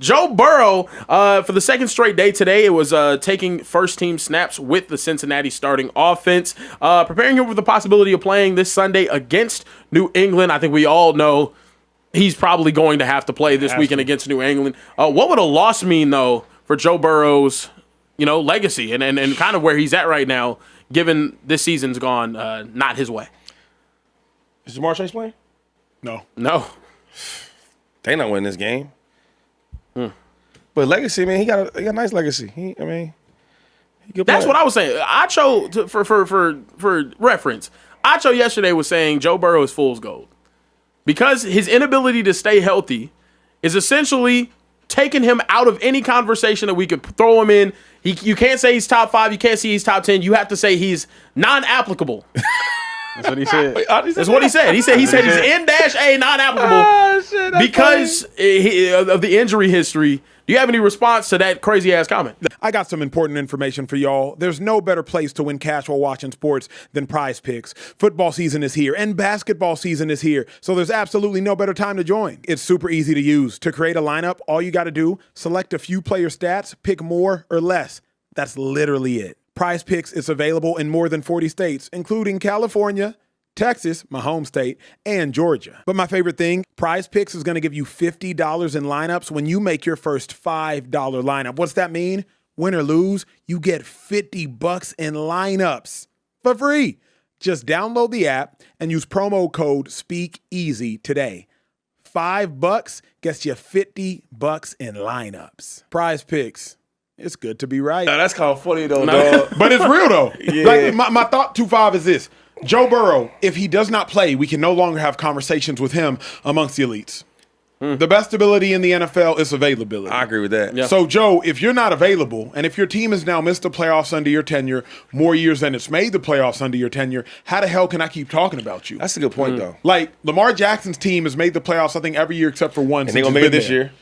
Joe Burrow, for the second straight day today, it was taking first-team snaps with the Cincinnati starting offense, preparing him for the possibility of playing this Sunday against New England. I think we all know he's probably going to have to play this weekend against New England. What would a loss mean, though, for Joe Burrow's legacy and kind of where he's at right now, given this season's gone not his way? Is Jamar Chase playing? No. They not winning this game. But legacy, man, he got a nice legacy. He good That's player. what I was saying. Acho, for reference, Acho yesterday was saying Joe Burrow is fool's gold because his inability to stay healthy is essentially taking him out of any conversation that we could throw him in. You can't say he's top 5. You can't say he's top 10. You have to say he's non-applicable. That's what he said. That's what he said. He said he's N-A non-applicable because of the injury history. Do you have any response to that crazy-ass comment? I got some important information for y'all. There's no better place to win cash while watching sports than PrizePicks. Football season is here and basketball season is here, so there's absolutely no better time to join. It's super easy to use. To create a lineup, all you got to do, select a few player stats, pick more or less. That's literally it. PrizePicks is available in more than 40 states, including California, Texas, my home state, and Georgia. But my favorite thing, PrizePicks is going to give you $50 in lineups when you make your first $5 lineup. What's that mean? Win or lose, you get $50 in lineups for free. Just download the app and use promo code Speakeasy today. $5 gets you $50 in lineups. PrizePicks. It's good to be right. Nah, that's kind of funny, though, dog. But it's real, though. Yeah. Like, my thought 2-5 is this. Joe Burrow, if he does not play, we can no longer have conversations with him amongst the elites. The best ability in the NFL is availability. I agree with that. Yeah. So, Joe, if you're not available, and if your team has now missed the playoffs under your tenure more years than it's made the playoffs under your tenure, how the hell can I keep talking about you? That's a good point, though. Like, Lamar Jackson's team has made the playoffs, I think, every year except for one. And they're going to make it this year.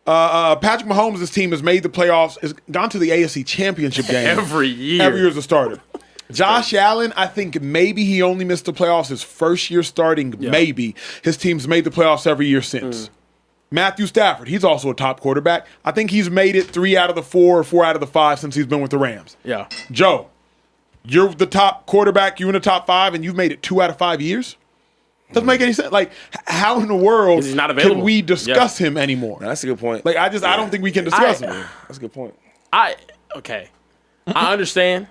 Patrick Mahomes' team has made the playoffs, has gone to the AFC Championship game. Every year. Every year as a starter. Josh Allen, I think maybe he only missed the playoffs his first year starting, maybe. His team's made the playoffs every year since. Matthew Stafford, he's also a top quarterback. I think he's made it 3 out of the 4 or 4 out of the 5 since he's been with the Rams. Yeah. Joe, you're the top quarterback, you're in the top 5, and you've made it 2 out of 5 years? Doesn't make any sense. Like, how in the world can we discuss him anymore? That's a good point. Like, I don't think we can discuss him. That's a good point. I understand.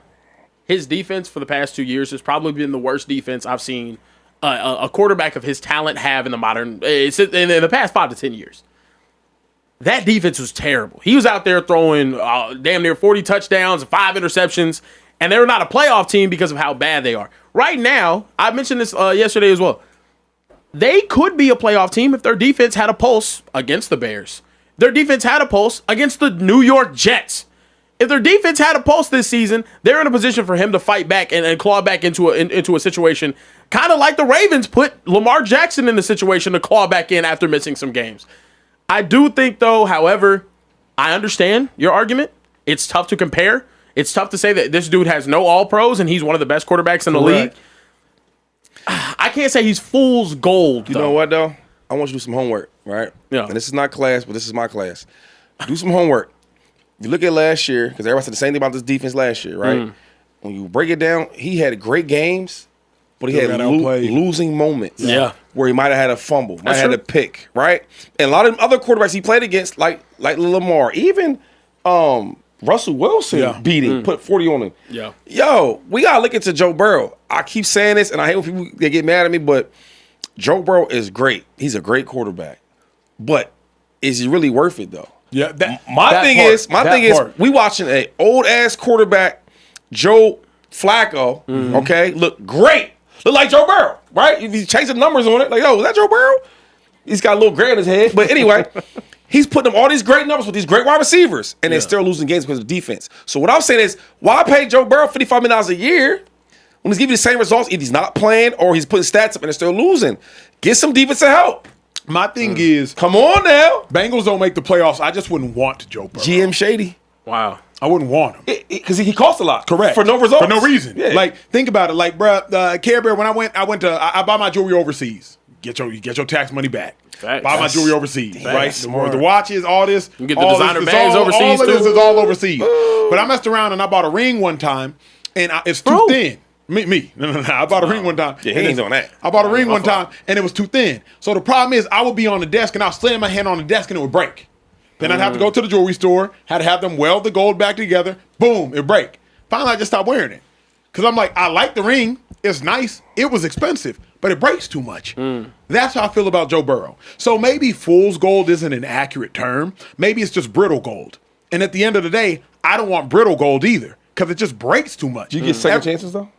His defense for the past 2 years has probably been the worst defense I've seen a quarterback of his talent have in the in the past 5 to 10 years. That defense was terrible. He was out there throwing damn near 40 touchdowns and 5 interceptions, and they're not a playoff team because of how bad they are. Right now, I mentioned this yesterday as well. They could be a playoff team if their defense had a pulse against the Bears. Their defense had a pulse against the New York Jets. If their defense had a pulse this season, they're in a position for him to fight back and claw back into a situation, kind of like the Ravens put Lamar Jackson in the situation to claw back in after missing some games. I do think, though, however, I understand your argument. It's tough to compare. It's tough to say that this dude has no all-pros and he's one of the best quarterbacks in the league. I can't say he's fool's gold, You know what, though? I want you to do some homework, right? Yeah. And this is not class, but this is my class. Do some homework. You look at last year, because everybody said the same thing about this defense last year, right? When you break it down, he had great games, but he had losing moments. Yeah. Where he might have had a fumble, might have true. had a pick, right? And a lot of other quarterbacks he played against, like Lamar, even Russell Wilson beat him, put 40 on him. Yeah. Yo, we got to look into Joe Burrow. I keep saying this, and I hate when people they get mad at me, but Joe Burrow is great. He's a great quarterback. But is he really worth it, though? Yeah, my thing is, we watching a old ass quarterback, Joe Flacco. Okay, look great, look like Joe Burrow, right? If he's chasing numbers on it, like, yo, is that Joe Burrow? He's got a little gray on his head, but anyway, he's putting up all these great numbers with these great wide receivers, and they're still losing games because of defense. So what I'm saying is, why pay Joe Burrow $55 million a year when he's giving you the same results? If he's not playing or he's putting stats up and they're still losing, get some defensive help. My thing is, come on now. Bengals don't make the playoffs. I just wouldn't want Joe Burrow. GM Shady. Wow. I wouldn't want him. Because he cost a lot. Correct. For no results. For no reason. Yeah. Like, think about it. Like, bruh, Care Bear, when I bought my jewelry overseas. get your tax money back. Facts. Buy my jewelry overseas, right? Smart. The watches, all this. You get the all designer this, bags overseas, all of this too. is all overseas. But I messed around and I bought a ring one time, and it's too thin. Me. No. I bought a ring one time. Yeah, he ain't doing that. I bought a ring one time, and it was too thin. So the problem is, I would be on the desk, and I'll slam my hand on the desk, and it would break. Then I'd have to go to the jewelry store, had to have them weld the gold back together. Boom, it break. Finally, I just stopped wearing it. Because I'm like, I like the ring. It's nice. It was expensive, but it breaks too much. That's how I feel about Joe Burrow. So maybe fool's gold isn't an accurate term. Maybe it's just brittle gold. And at the end of the day, I don't want brittle gold either, because it just breaks too much. Do you get second chances, though?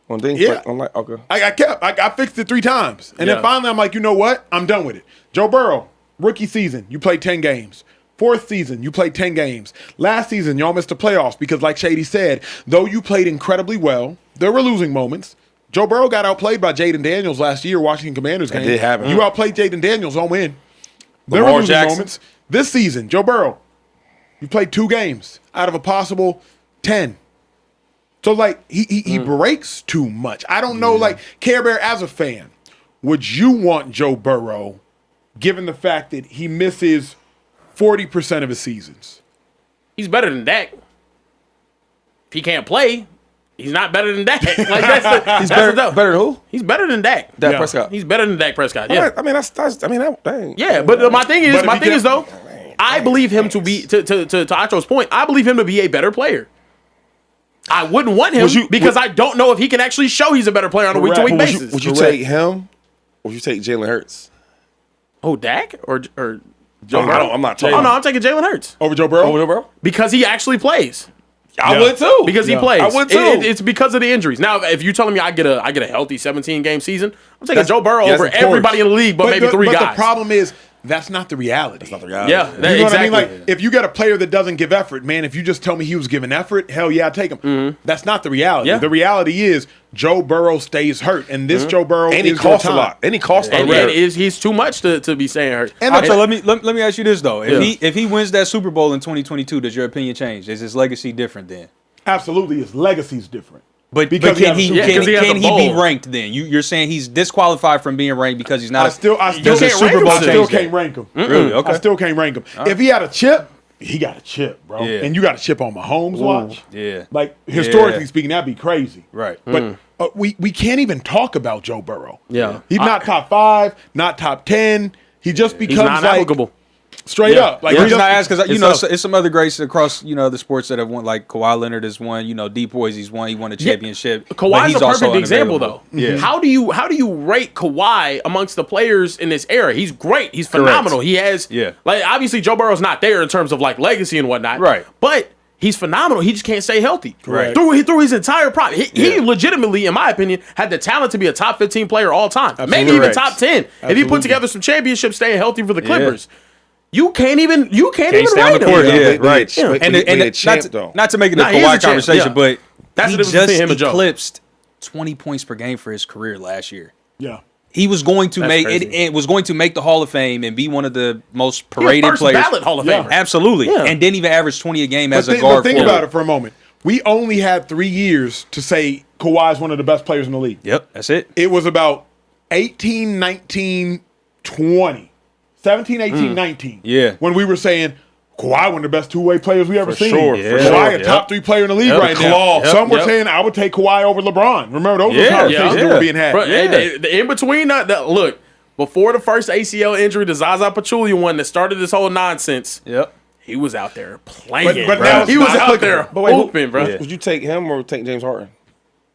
On things Yeah. okay. I fixed it 3 times. And then finally I'm like, you know what? I'm done with it. Joe Burrow, rookie season, you played 10 games. 4th season, you played 10 games. Last season, y'all missed the playoffs because, like Shady said, though you played incredibly well, there were losing moments. Joe Burrow got outplayed by Jaden Daniels last year, Washington Commanders game. That did happen. You outplayed Jaden Daniels on win. There were Lamar losing Jackson. moments. This season, Joe Burrow, you played 2 games out of a possible 10. So, like, he breaks too much. I don't know, like, Care Bear, as a fan, would you want Joe Burrow, given the fact that he misses 40% of his seasons? He's better than Dak. If he can't play, he's not better than Dak. Like that's Better the than who? He's better than Dak. Dak Yeah. Prescott. He's better than Dak Prescott. Yeah. I mean, that. Yeah, but my thing But if he is though, I believe him to be to Acho's point. I believe him to be a better player. I wouldn't want him because I don't know if he can actually show he's a better player on a week-to-week basis. Would you take him, or would you take Jalen Hurts? Oh, Dak or Joe I Burrow? don't- I'm not talking. Oh no, I'm taking Jalen Hurts Over Joe Burrow? Over bro? because he actually plays. I Yeah. would too. Because he Yeah. plays. I would too. It's because of the injuries. Now, if you're telling me I get a healthy 17-game season, I'm taking Joe Burrow yes, over of course. everybody in the league, but maybe 3 guys. But the problem is, that's not the reality. That's not the reality. Yeah, You know what I mean? exactly. Like, if you got a player that doesn't give effort, man, if you just tell me he was giving effort, hell yeah, I'd take him. That's not the reality. Yeah. The reality is Joe Burrow stays hurt, and this Joe Burrow And he is costs your a time. lot. And he costs a And lot. he's too much to be saying hurt. And Acho, let me ask you this though: Yeah. if he wins that Super Bowl in 2022, does your opinion change? Is his legacy different then? absolutely, his legacy's different. But Because can he he has a Super can, Bowl. Yeah, 'cause he has can a he be bowl. ranked then? You're saying he's disqualified from being ranked because he's not. I still does the can't Super rank him Bowl I still. still change that? can't rank him. Really? Okay. I still can't rank him. If he had a chip, he got a chip, bro. Yeah. And you got a chip on Mahomes' watch. Yeah. Like, historically Yeah. speaking, that'd be crazy. Right. But we can't even talk about Joe Burrow. Yeah. He's not top 5, not top 10. He just He's becomes not like applicable. straight up. Like, The he reason just- I ask because it's tough. it's some other greats across the sports that have won. Like Kawhi Leonard has won. Deep Boy's won. He won a championship. but Kawhi's he's a also perfect example, unavailable. though. Yeah. How do you rate Kawhi amongst the players in this era? He's great. He's phenomenal. He has like obviously Joe Burrow's not there in terms of like legacy and whatnot. Right. But he's phenomenal. He just can't stay healthy. Correct. Through his entire prime. He legitimately, in my opinion, had the talent to be a top 15 player all time. Maybe even Correct. top 10. If he put together some championships staying healthy for the Clippers. You can't even Can't stay on rate the him. court. Yeah, Yeah, but right. he- but he a champ, though. not to make it a Nah, he is a Kawhi champ, conversation, yeah. but That's he the difference just between him and Joe. eclipsed 20 points per game for his career last year. yeah. He was going to make crazy. it was going to make the Hall of Fame and be one of the most He was paraded first players. ballot Hall of Yeah. Famer. Absolutely. Yeah. And didn't even average 20 a game as a But guard. think forward. about it for a moment. We only had 3 years to say Kawhi's one of the best players in the league. Yep, that's it. It was about 18, 19, 20. 17, 18, 19. Yeah. When we were saying Kawhi one of the best two-way players we ever seen. sure, for Kawhi sure. a top 3 player in the league Yep. right Claw. now. Some were Yep. saying I would take Kawhi over LeBron. Remember those were Yeah, conversations yeah. that were being had. Bro, Yeah. in between look, before the first ACL injury, the Zaza Pachulia one that started this whole nonsense, Yep. he was out there playing. But bro. now it's he was not out there applicable. But wait, hooping, bro. Yeah. Would you take him or take James Harden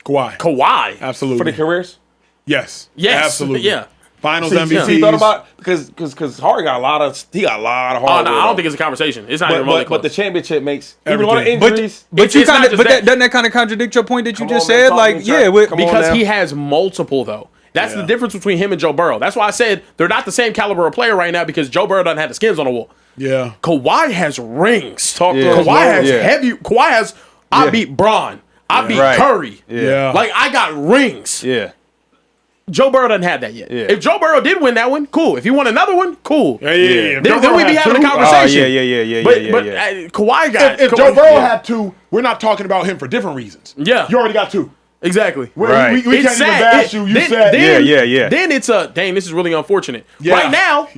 Kawhi. Kawhi. Absolutely. for the careers? Yes. Yes. Absolutely. Yeah. Finals See, MVPs. you thought about because Harden got a lot of Oh, hard. no, I don't think it's a conversation. It's not even remotely but the close. championship makes even a lot of Everything. injuries. But It's not just that. doesn't that kind of contradict your point that you Come just on, man, said? talk Like, to me, yeah, Chuck. with, Come on Because now. he has multiple, though. That's the difference between him and Joe Burrow. That's why I said they're not the same caliber of player right now because Joe Burrow doesn't have the skins on the wall. Yeah. Kawhi has rings. Talk to Yeah. us, Kawhi Lord. has Yeah. heavy. Kawhi has. I beat Braun. I beat Right. Curry. Yeah. Like I got rings. yeah. Joe Burrow doesn't have that yet. Yeah. If Joe Burrow did win that one, cool. If he won another one, cool. Yeah. If Joe Then Burrow we'd be had having two- a conversation. Oh, yeah. But Kawhi got. If Kawhi- Joe Burrow had 2, we're not talking about him for different reasons. Yeah. You already got 2. Exactly. Right. We can't even bash you. You said. Yeah. Then it's dang, this is really unfortunate. Yeah. Right now,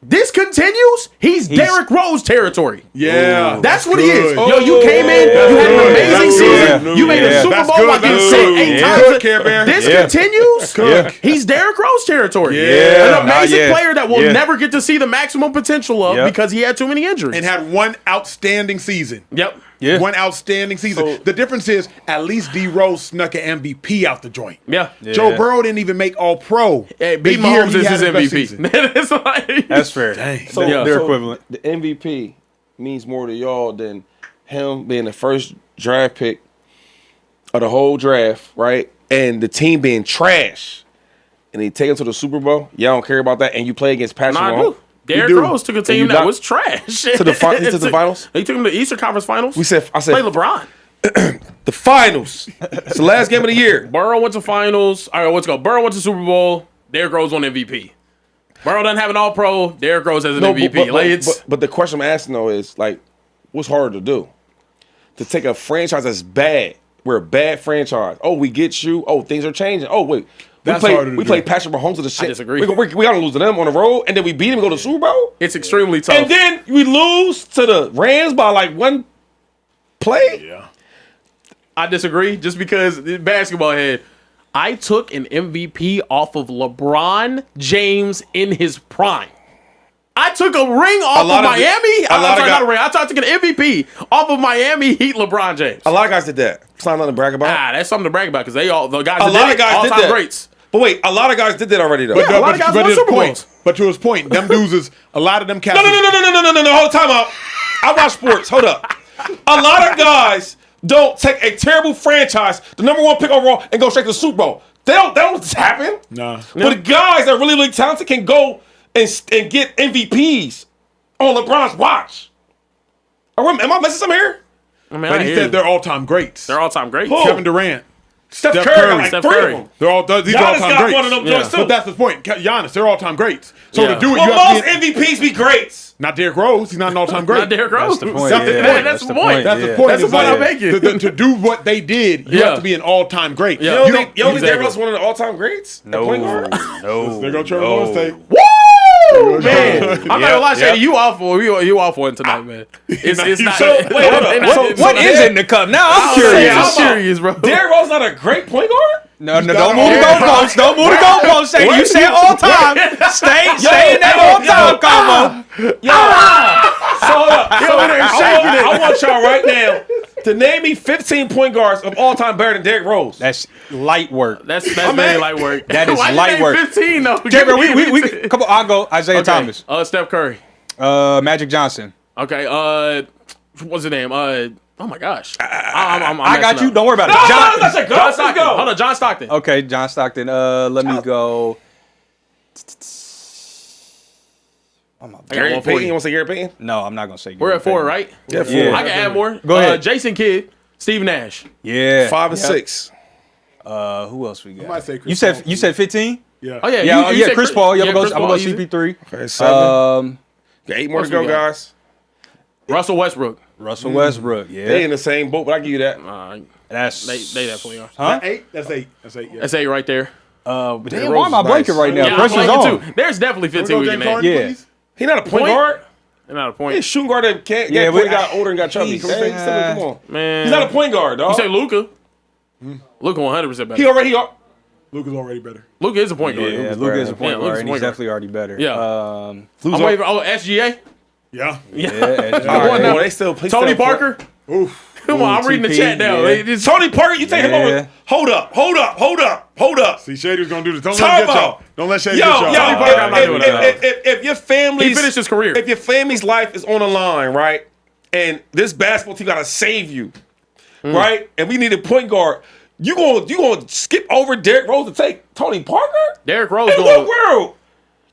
this continues. He's Derrick Rose territory. Yeah. That's what he is. good. Yo, you came in. You had an amazing season. good. You made a Yeah. Super That's Bowl good. while getting That's sick good. 8 Yeah. times. Good, Care Bear. This Yeah. continues. Good. He's Derrick Rose territory. Yeah. An amazing Yeah. player that we'll Yeah. never get to see the maximum potential of Yep. because he had too many injuries. And had one outstanding season. Yep. Yeah. One outstanding season. The difference is at least D Rose snuck an MVP out the joint. Yeah. Joe Burrow didn't even make All Pro. Hey, The beat year Mahomes he is had his best MVP. season. It's like, That's fair. So, They're so equivalent. The MVP means more to y'all than him being the first draft pick of the whole draft, right? And the team being trash. And they take him to the Super Bowl. Y'all don't care about that. And you play against Patrick I Mahomes. do. Derrick do. Rose took a you team that not- was trash. To the finals? He took him to the Eastern Conference Finals. I said Play LeBron. the finals. It's the last game of the year. Burrow went to finals. All right, let's go. Burrow went to Super Bowl. Derrick Rose won MVP. Burrow doesn't have an All Pro. Derrick Rose has an MVP. But the question I'm asking though is like, what's harder to do? To take a franchise that's bad. We're a bad franchise. Oh, we get you. Oh, things are changing. Oh, wait. That's harder to We do. play Patrick Mahomes to the shit. disagree. We gotta lose to them on the road, and then we beat him and go to the Super Bowl. it's extremely tough. And then we lose to the Rams by like one play. Yeah. I disagree just because basketball head. I took an MVP off of LeBron James in his prime. I took a ring off of lot of Miami. the- a lot of not guys- a ring. I took an MVP off of Miami Heat LeBron James. A lot of guys did that. It's not nothing to brag about. That's something to brag about because the guys A that lot did of guys did all-time that. greats. But wait, a lot of guys did that already though. Yeah, a lot of guys won his Super point. Bowls. But to his point, them dudes is a lot of them cats. No. Hold time out. I watch sports. Hold up. A lot of guys don't take a terrible franchise, the number one pick overall, and go straight to the Super Bowl. They don't just happen. Nah. But the guys that are really, really talented can go and get MVPs on LeBron's watch. Am I missing something here? I mean, But he said they're all-time greats. they're all-time greats. Who? Kevin Durant. Steph Steph Curry Curry. got like Steph three Curry. of them. They're all these Giannis all-time got greats. one of them joints too. But that's the point. Giannis, they're all-time greats. So Yeah. to do it, Well, you have most to be MVPs be greats. not Derrick Rose. He's not an all-time great. Not Derrick Rose. That's the point. That's the yeah. point. That's the point. That's the yeah. point. That's the It's point like, I'm making. To do what they did, you Yeah. have to be an all-time great. Yeah. You don't You think Derrick exactly. Rose is one of the all-time greats? at No, point guard? no. There go Trevor Lawrence take. Woo! Man, I'm not gonna lie, Shady. You off for you off for it tonight, man. It's not. So, wait, hold up. What is it in the cup? Now I'm curious. I'm curious, bro. Derrick Rose not a great point guard? No, got don't move the all- goalposts. Don't move the goalposts. Shady. You said all time. Stay in that all time combo. So hold up. shaking it. I want y'all right now to name me 15 point guards of all time better than Derrick Rose. That's light work. That's very light work. That is Why you light name work. 15 though. Jabber, we come on. I'll go. Isaiah Thomas. Steph Curry. Magic Johnson. Okay. What's his name? Oh my gosh. I'm I got messing you. up. Don't worry about it. That's a go. John Let's Stockton. go. Hold on, John Stockton. Okay, John Stockton. Let me go. I got one Gary for Payton. You you. want to say Gary Payton? No, I'm not gonna say. We're Gary at 4, Payton. right? Yeah, 4. Yeah. I can add more. Go ahead. Jason Kidd, Steve Nash. Yeah. 5 and Yep. 6. Who else we got? might say Chris You said Paul. you said 15. Yeah. Oh yeah, Yeah, you said Chris Paul. Yeah, I'm Chris gonna Paul, go easy. CP3. Okay, 7. Got 8 more to what's go, we got? guys. Russell Westbrook. Russell Westbrook. They Yeah, in the same boat, but I give you that. that's They definitely are. Huh? That's 8. That's 8. That's 8. Yeah. That's 8 right there. Damn, Rose why am I is blanking nice. right now? Yeah, I'm Pressure's blanking on. too. There's definitely 15 we can James name. Harden, Yeah. please. He not a point Point? guard. They're not a He's a point. shooting guard that can't Yeah, get we- he got older and got chubby. He's, Come on. Man. He's not a point guard, dog. You say Luka? Luka 100% better. He already Luka's already better. Luka is a point guard. Yeah, Luka is a point Yeah, Luka's guard, a and point he's guard. definitely already better. Yeah. Who's I'm waving. Oh, SGA? Yeah. Yeah. I won Oh, that. they still play. Tony Parker? Oof. Come on, I'm reading the TP, chat now. yeah. It's- Tony Parker, you take him Yeah. over. Hold up. See, Shady was gonna do this. Don't Time let him get out. y'all. Don't let Shady Yo, get y'all. Tony Parker, I'm not doing that. if your family's He finished his career. if your family's life is on the line, right, and this basketball team gotta save you, right, and we need a point guard, you gonna skip over Derrick Rose to take Tony Parker? Derrick Rose In going. what world?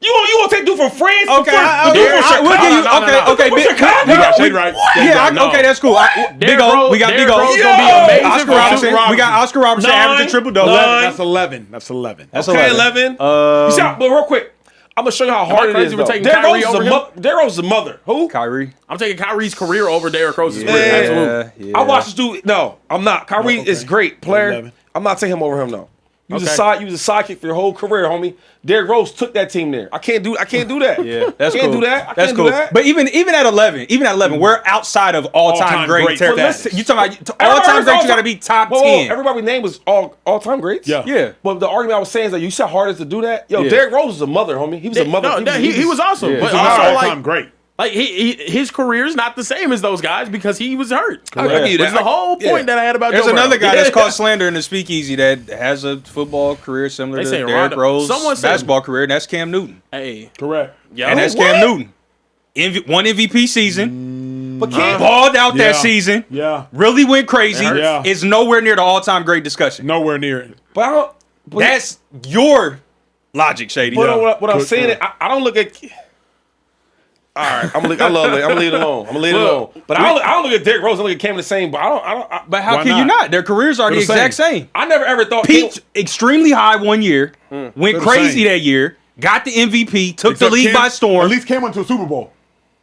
You gonna take dude from France? Okay, we'll give you. No. Okay. What's Big- Chicago? You got we- Shady right. Yeah, No. okay, that's cool. Big Derrick O, Rose- we got Big Derrick O. Rose gonna be Yo, amazing Oscar for Robertson. shooting. We got Oscar Robertson Nine. averaging triple double. Nine. That's 11. That's 11. That's Okay, 11. 11. You see how- but real quick, I'm gonna show you how hard it crazy is. for Though. taking Derrick Kyrie Rose is over a him? Derrick Rose is a mother. Who? Kyrie. I'm taking Kyrie's career over Derrick Rose's career. Yeah. Absolutely. Yeah. I watched this dude. No, I'm not. Kyrie is great player. 11. I'm not taking him over him though. You was Okay. you was a sidekick for your whole career, homie. Derrick Rose took that team there. I can't do that. Yeah, that's I can't cool. do that. I That's can't cool. do that. But even at 11, we're outside of all-time great status. You talking about all-time great? You got to be top 10. Everybody's name was all-time greats. Yeah. Yeah. But the argument I was saying is that you said hardest to do that. Yo, Yeah. Derrick Rose is a mother, homie. He was a mother. No, he was awesome. Yeah. But He's also, all-time like, great. like his career is not the same as those guys because he was hurt. I give you Which is that. the whole point that I had about There's Joe Burrow. another guy that's called slander in the Speakeasy that has a football career similar They to say Derrick Rondo. Rose' Someone said- basketball career, and that's Cam Newton. Hey, Correct. yo, And that's what? Cam Newton. One MVP season. But Cam, Balled out Yeah. that season. Yeah. Really went crazy. Yeah. Is nowhere near the all-time great discussion. Nowhere near it. but I don't. But That's your logic, Shady. But Yeah. what I'm Good, saying, good. I don't look at. All right, I love it. I'm gonna leave it alone. But I don't look at Derrick Rose. I look at Cam the same. But But how Why can you not? not? Their careers are the They're the exact same. I never ever thought Peaked extremely high one year, went They're the crazy same. that year, got the MVP, took the Except league Cam- by storm, At least Cam went to a Super Bowl.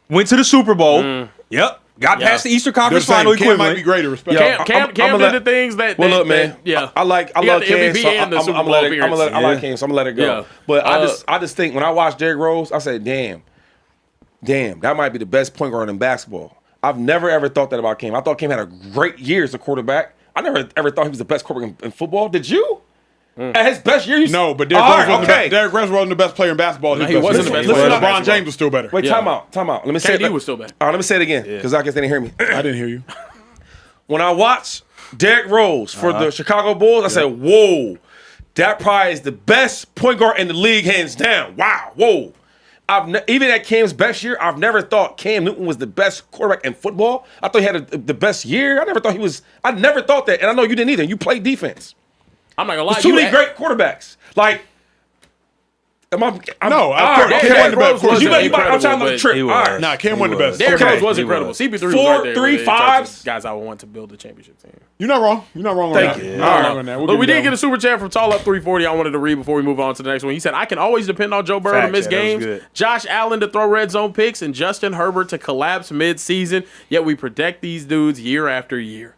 went to the Super Bowl. Yep. Got Yeah. past the Eastern They're Conference the same. final Cam might equivalent. be greater. Respect. Cam I'ma did the things that. Well, that- look, man. that- yeah, I He love got the Cam. MVP So and the Super I'm Bowl let it. appearance. I like Cam. So I'm gonna let it go. Yeah. But I just think when I watch Derrick Rose, I say, damn, that might be the best point guard in basketball. I've never ever thought that about Cam. I thought Cam had a great year as a quarterback. I never ever thought he was the best quarterback in football. Did you? At his best year, No, but Derrick Rose wasn't Derrick Rose wasn't the best player in basketball. he wasn't the best player in LeBron basketball. James was still better. Wait, Yeah. time out. Let me say KD it. was still bad. All right, let me say it again because I guess they didn't hear me. I didn't hear you. When I watched Derrick Rose for the Chicago Bulls, I said, whoa, that probably is the best point guard in the league, hands down. Wow, whoa. Even at Cam's best year, I've never thought Cam Newton was the best quarterback in football. I thought he had the best year. I never thought that. And I know you didn't either. You played defense. I'm not gonna lie. There's too many great quarterbacks. Like, No, all of course, right, Cam wasn't the best. Of course, You was I'm trying to incredible, the trip. he All was. right. Nah, Cam wasn't the best. Derrick Okay. Rose was He incredible. was. CP3 was 4, right there. 3, in terms of 5s. guys I would want to build a championship team. You're not wrong. You're not wrong on Thank that. you. You're not All wrong right. on that. We'll But give we you did that get a super chat from Tall Up 340. I wanted to read before we move on to the next one. He said, I can always depend on Joe Burrow to Facts, miss yeah, that was games, good. Josh Allen to throw red zone picks, and Justin Herbert to collapse mid-season, yet we protect these dudes year after year.